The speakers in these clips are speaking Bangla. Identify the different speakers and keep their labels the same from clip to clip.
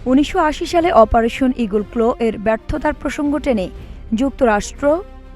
Speaker 1: 1980 সালে অপারেশন ইগল ক্লো এর ব্যর্থতার প্রসঙ্গ টেনে যুক্তরাষ্ট্র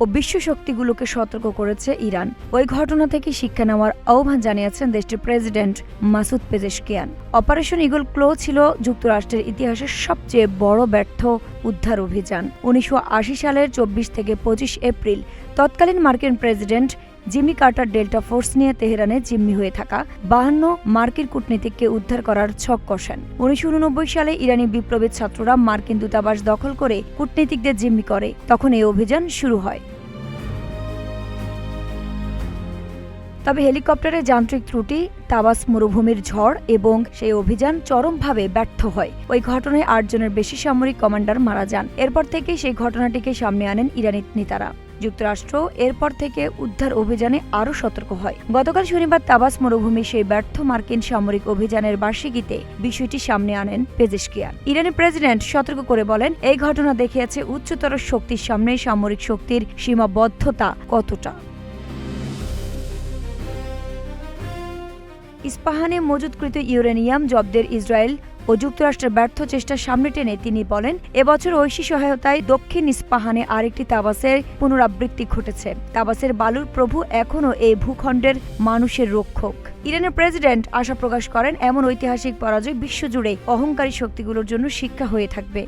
Speaker 1: ও বিশ্ব শক্তিগুলোকে সতর্ক করেছে ইরান। ওই ঘটনা থেকে শিক্ষা নেওয়ার আহ্বান জানিয়েছেন দেশটির president Masoud Pezeshkian. Operation eagle claw ছিল যুক্তরাষ্ট্রের ইতিহাসের সবচেয়ে বড় ব্যর্থ উদ্ধার অভিযান। 1980 সালের 24 থেকে 25 এপ্রিল তৎকালীন মার্কিন president Jimmy Carter delta force নিয়ে তেহরানে জিম্মি হয়ে থাকা 52 মার্কিন কূটনীতিককে উদ্ধার করার ছক কষেন। 1989 সালে ইরানি বিপ্লবী ছাত্ররা মার্কিন দূতাবাস দখল করে কূটনীতিকদের জিম্মি করে। তখন এই অভিযান শুরু হয়। তবে হেলিকপ্টারের যান্ত্রিক ত্রুটি, তাবাস মরুভূমির ঝড় এবং সেই অভিযান চরমভাবে ব্যর্থ হয়। ওই ঘটনায় 8 জনের বেশি সামরিক কমান্ডার মারা যান। এরপর থেকে সেই ঘটনাটিকে সামনে আনেন ইরানি নেতারা। যুক্তরাষ্ট্র এরপর থেকে উদ্ধার অভিযানে আরও সতর্ক হয়। গতকাল শনিবার তাবাস মরুভূমি সেই ব্যর্থ মার্কিন সামরিক অভিযানের বার্ষিকীতে বিষয়টি সামনে আনেন পেজেশকিয়ান। ইরানি প্রেসিডেন্ট সতর্ক করে বলেন, এই ঘটনা দেখিয়েছে উচ্চতর শক্তির সামনে সামরিক শক্তির সীমাবদ্ধতা কতটা। ইস্পাহানে মজুতকৃত ইউরেনিয়াম জব্দের ইসরায়েল ও যুক্তরাষ্ট্রের ব্যর্থ চেষ্টার সামনে টেনে তিনি বলেন, এবছর ঐশী সহায়তায় দক্ষিণ ইস্পাহানে আরেকটি তাবাসের পুনরাবৃত্তি ঘটেছে। তাবাসের বালুর প্রভু এখনও এই ভূখণ্ডের মানুষের রক্ষক। ইরানের প্রেসিডেন্ট আশা প্রকাশ করেন, এমন ঐতিহাসিক পরাজয় বিশ্বজুড়ে অহংকারী শক্তিগুলোর জন্য শিক্ষা হয়ে থাকবে।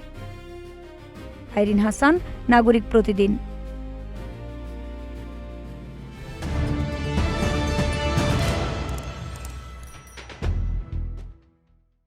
Speaker 1: আইরিন হাসান, নাগরিক প্রতিদিন।